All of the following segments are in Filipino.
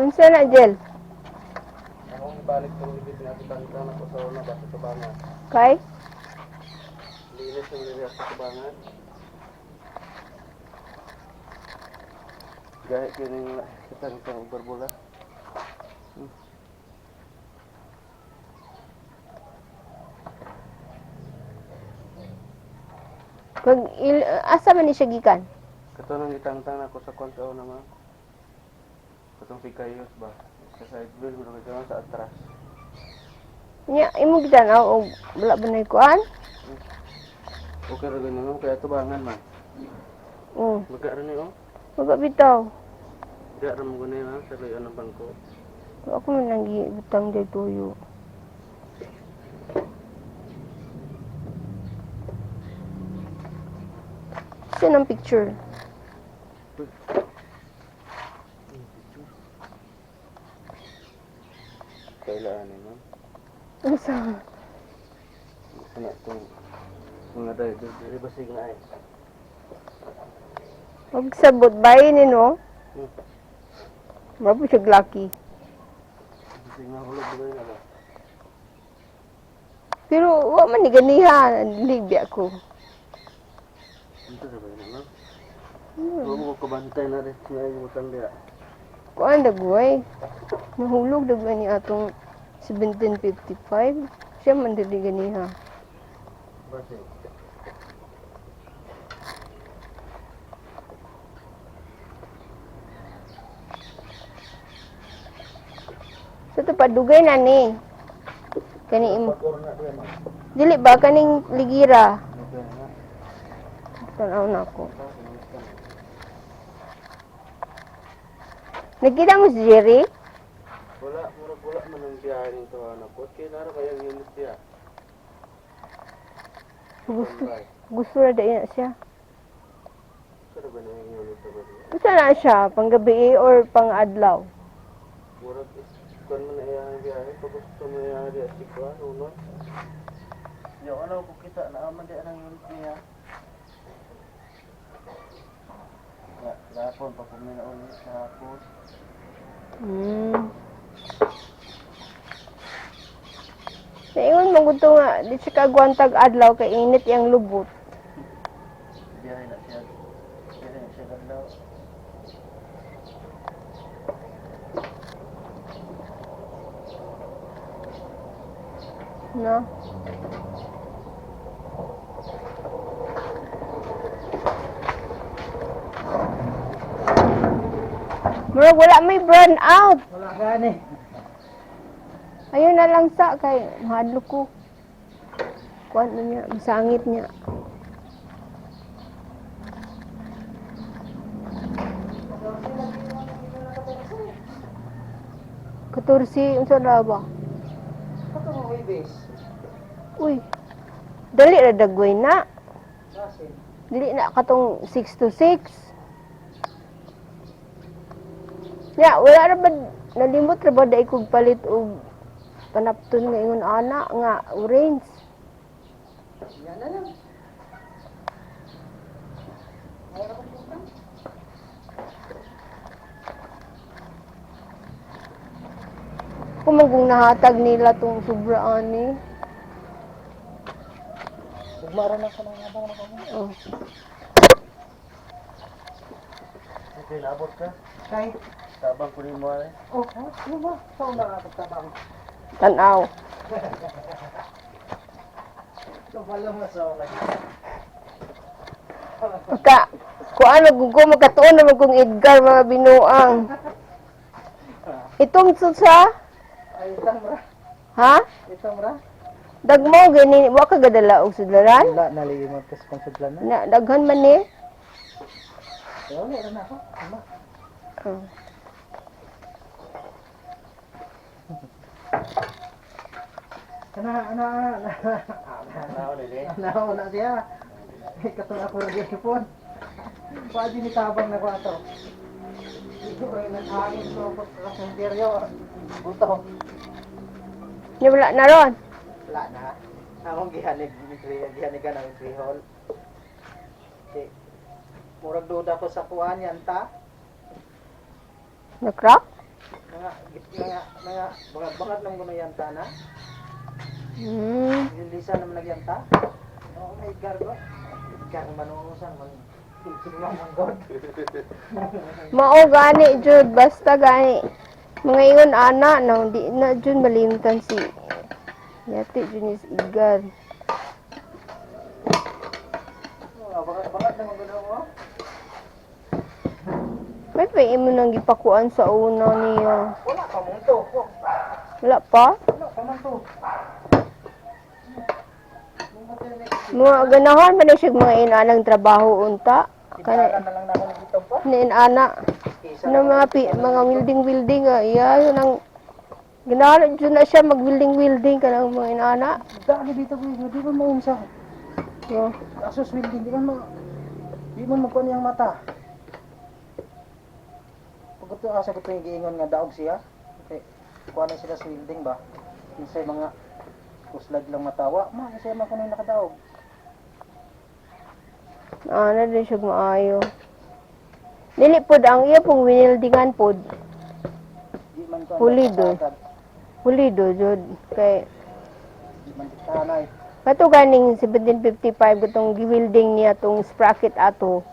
Unsa na, Jel? Akong ibalik ko ibig na kitang ako sa una ba sa tubangan. Kay? Linis yung diri sa tubangan. Gaya kining kitang berbula. Asa man ni siya gikan? Kato nang itangtang ako sa kwanto na mga. Katong pikayos ba? Sa side wheel mo na sa atras. Nya imo gitanaw og wala ba nay kuan? Okay ra ganun mo kaya tubangan man. Magka ni oh. Wala bitaw. Diya ra mo ganun na sa layo ng bangko. Ako man nang gibutang day tuyo. Saan ang picture? Kailangan ni ma'am. Unsa? Ano itong mga dahil basig na ay. Huwag sabot bayi ni no? Mabu siya lucky. Basig na hulog ba na ba? Pero wa man ni ganiha, libi ako. Ito na ba yun ma'am? Huwag mo kabantay na rin nga yung utang diya. Kuan dagway. Nahulog dagway ni atong 1755. Siya man dili ganiha. Basig. Sa to padugay na ni. Kani imo. Pag-orna diya ma'am. Dili ba kaning ligira? Okay na. Tanaw na ako. Nakita mo si Jerry? Wala man ang biyahe nito anak ko. Kaya nara kayang unit diya. Gusto na dahil siya. Saan ba na yung unit na ba diya? Gusto na siya, panggabi or pang-adlaw. Murag kung man na yung biyahe. Pag gusto mo yung diya sikwa, unod. Yung ano ko kita na aman diya ang unit niya. Gapon, pa pumina ulit sa hapon. Naingon mo gusto nga, di siya kagwantag adlaw kay init yung lubot. Biyahe na siya. Biyahe na siya ganda. No? Bro, wala may burn out. Wala gani. Ayun na lang sa kay mahadlo ko. Kuan niya, masangit niya. Katursi, unsa na ba? Kato mo ibis. Uy, dali ra dagway na. Kasi. Dili na katong 6 to 6. Ya, wala ra ba nalimot ra ba dai kog palit og panapton nga ingon ana nga orange. Yan na lang. Kung magong nahatag nila tong sobra ani. Ugmara na ka na abang na kamo. Oh. Okay, labot ka. Kay tabang kunin mo ay. Oh, ano ba? Saan na ka tabang? Tanaw. Wala mo sa lagi. Maka, kuan ko magkatuon naman kong Edgar mga binuang. Itong sa Ay, itang ra. ha? Itang ra. Dagmo gani wa ka gadala og sudlaran? Wala, nalimot ka sa pansudlan na. Na daghan man ni. Wala, wala na ako. Ama. Oh. Naon na siya. Katong ako rin hipon. Pwede ni tabang na ko ato. Ito rin naghangin ko sa interior. Buto. Ni wala na ron. Wala na. Among gihanig ka ng trihol. Okay. Murag duda ko sa kuan yan ta. Na-crack? Bangat lang ko na yanta na. Hmm. Lilisa naman nagyanta. Oo, may gargo. Gar manuusan man. Tulong man god. Mao gani jud basta gani. Mga ingon ana nang di na jud malimtan si yati jud ni si Edgar. Bangat naman ko mo. May pa imo nang gipakuan sa una niya. Wala pa mo to. Wala pa? Wala pa man to. Mga ganahan man na siya mga inanang trabaho unta. Kaya na lang na ako dito pa. Ni ana. Ano mga wilding iya yun ang ganahan jud na siya mag wilding kanang mga inana. Dami dito ko, di ba maunsa? Yo. Asus welding, di mo magkuhan niyang mata. Pagod to asa ko yung giingon nga daog siya. Okay, kuha na sila sa welding ba? Kinsay mga kuslag lang matawa, kasi man kuno nakadaog. Ana din siya maayo. Dili pod ang iya pong winildingan pod. Di man kuhan. Pulido. Pulido jud kay Di man tanay. kato ganing 1755 gutong giwilding niya tong sprocket ato.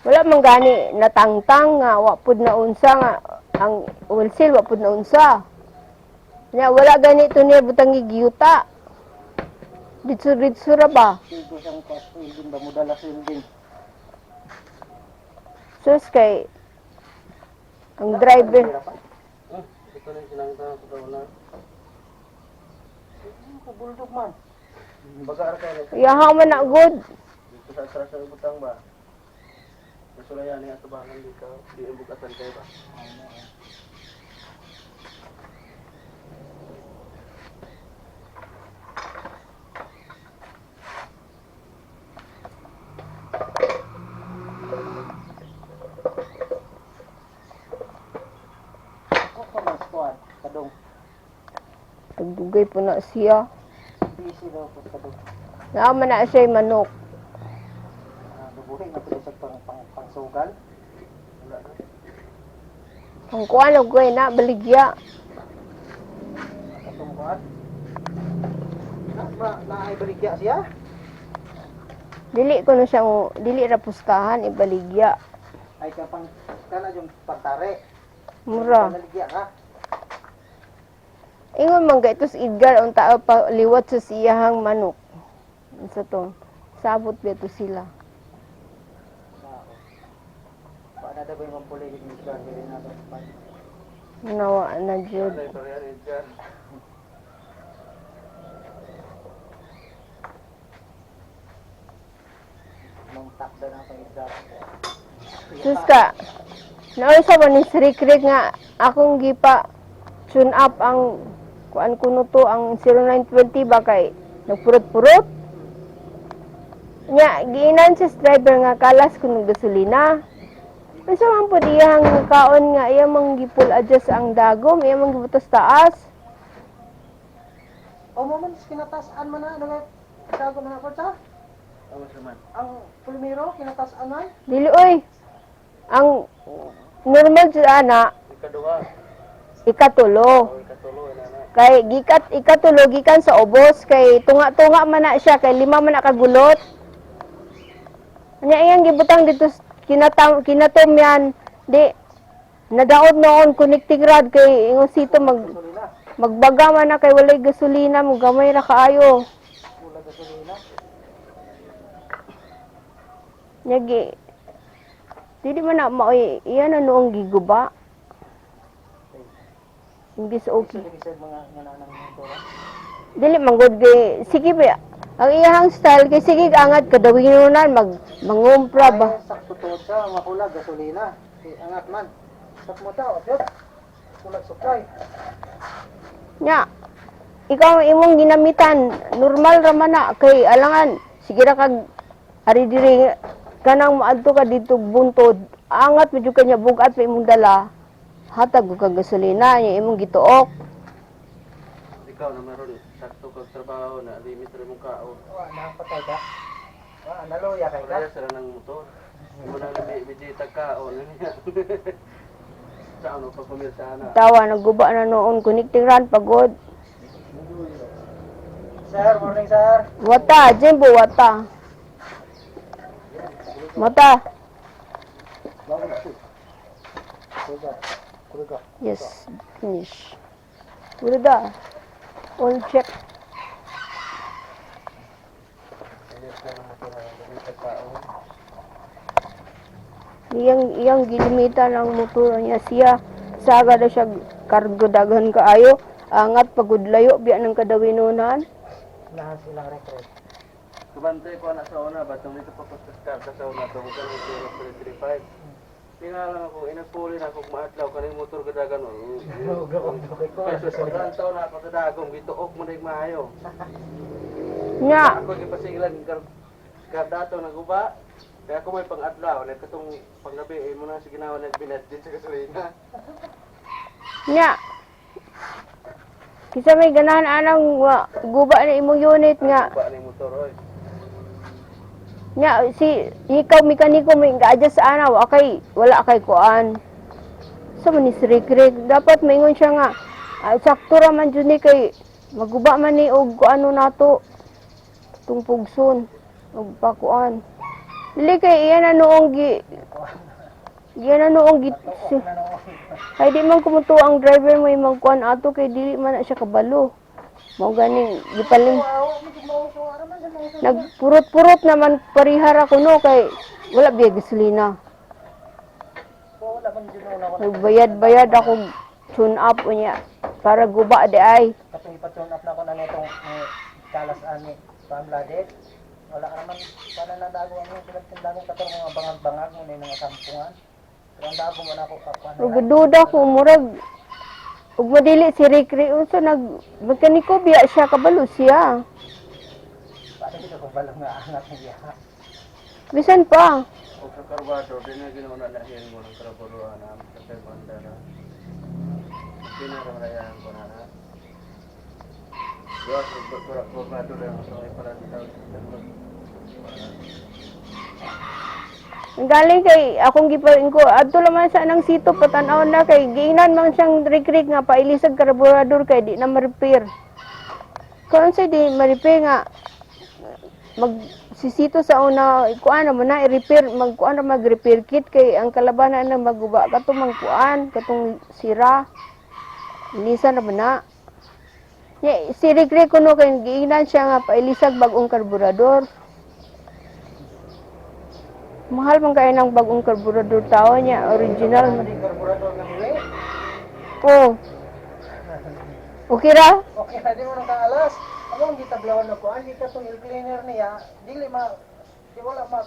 Wala man gani natangtang nga wa pud na unsa nga ang wholesale wa pud na unsa. Nya wala gani to niya butang giyuta. Ditso ra ba? Sigo siyang kuha sa welding ba, mudala sa welding. Sus kay ang driver Ito na silang sa kauna. Kabuldog man. Bagar ka na. yaha man na good. Dito sa atras ng butang ba? Masulayan niya ito ba? Hindi ka, di bukatan kayo ba? Ako pa mas kuhan, kadong. Tagdugay po na siya. Busy daw po kadong. Naman na siya manok. Dubuhin na po sa pangsugal. Wala na. Ang kuan og na baligya. Katong kuhan. Naay baligya siya? Dili ko na siyang dili ra puskahan ibaligya. Ay kapang kana yung pagtare. Mura. Naligya ka. Ingon man gaitos Edgar unta pa liwat sa siyahang manok. Sa to. Sabot beto sila. Paano na ba yung puli yung Edgar? Hindi na ito. Nawa na jud. Nung takda na sa Edgar. Sus ka. Naunsa ba ni Srikrik nga akong gipa tune up ang kuan kuno to ang 0920 ba kay nagpurot-purot. Nya giinan sa driver nga kalas kuno gasolina. Unsa man pud iyang kaon nga iya mang gipul adjust ang dagom, iya mang gibutas taas. O moment, kinatasan man na. Ano kago na ako sa? Ang primero, kinatasan man? Dili oy. Ang normal jud ana Ikaduha. ikatulo. Ikatulo, inana. Kay ikatulo gikan sa ubos kay tunga-tunga man na siya kay lima man na kagulot. Nya iyang gibutang dito kinatom yan di nadaot noon connecting rod kay ingon sito Gasolina. magbaga man na kay walay gasolina mo gamay ra kaayo. Wala gasolina. Nyagi dili man na maoy iya na noong giguba. Imbis okay. Isa mga nananang ito. Dili manggod kay sige ba ang iyang style kay sige angat kadawinunan mangumpra ba. Ay, sakto to sa makula gasolina. Angat man. Sak mo tao, Diyos. Kulag supply. Nya, ikaw imong ginamitan, normal ra man na kay alangan sige ra kag ari diri kanang maadto ka dito buntod. Angat medyo kanya bugat pa imong dala. Hatag ko kag gasolina nya imong gituok. Ikaw na meron sakto kag trabaho na limit ra mong kaon. Napatay ka. Naluya kay ka. Wala sila ng motor. Mo na labi biji tagkaon niya. Sa ano, pag pumirsa na. Tawa, nagguba na noon. Connecting run, pagod. Sir, morning sir. Wata, Jimbo, wata. Mata. Yes, finish. Udah. All check. Iyang gilimitan ang motor niya siya. Saga daw siya kargo daghan kaayo. Angat pagud layo biya ng kadawinunan. Lahat silang record. Kabantay ko na sa una, batong dito pa pastas sa una, tungkol ka ng 0.35. Tingala ako, inagpuli na akong maadlaw, kaning motor kadagan. Kasi sa pagdaan taon na ako sa dagong, gituok mo na yung maayo. Nya, Ako ipasigilan kardato na guba. Kaya ako may pang-adlaw, na katong panggabi, mo na sa ginawa ng binet din sa gasolina. nya. Kisa may ganahan anang guba na imong unit nga. Guba ni motor, oy. Nya si ikaw mekaniko may ga-adjust sa ana wala kay kuan. Sa man ni sirikrik dapat maingon siya nga sakto ra man jud ni kay maguba man ni og kuano nato tung pugson og pakuan. Dili kay iyan na noong ay di man kumuto ang driver mo imong kuan ato kay dili man na siya kabalo. Mao ganing gipaling nagpurot-purot naman parihar ako no kay wala biya gasolina. Wala man dito na ako. Nagbayad-bayad ako tune up unya para guba di ay. Katong ipatune up na ko na nitong kalas ani pamladet. Wala ka naman sana na dago ang pinagtindagong katong mga bangag-bangag mo na yung sampungan. Pero ang dago mo na ako kapan. Ug duda ko murag ug madili si Rikri unsa nag mekaniko biya siya kabalo siya. Paano dito kung balang nga anak niya? Bisan pa. O sa karbado, din na ginawa na lahiyan mo ng karaburuan na sa banda na. Pinaramayan ko na na. Diyos, karbado lang ako ay para dito. Ang galing kay akong giparing ko adto laman sa nang sito patan-aw na kay giinan man siyang Rikri nga pailisag karburador kay di na ma-repair. Kung sa di ma-repair nga magsisito sa una kuan mo na i-repair magkuan na mag-repair kit kay ang kalabanan na maguba katong mangkuan katong sira ilisan na ba na si Rikri kuno kay giinan siya nga pailisag bagong karburador. Mahal man kayo ng bagong karburador tao niya original man. Hindi karburador ng huli. Oh. Okay ra? Okay na di mo nang kaalas. Among gitablawan na ko, hindi ka tong cleaner niya, dili ma di wala ma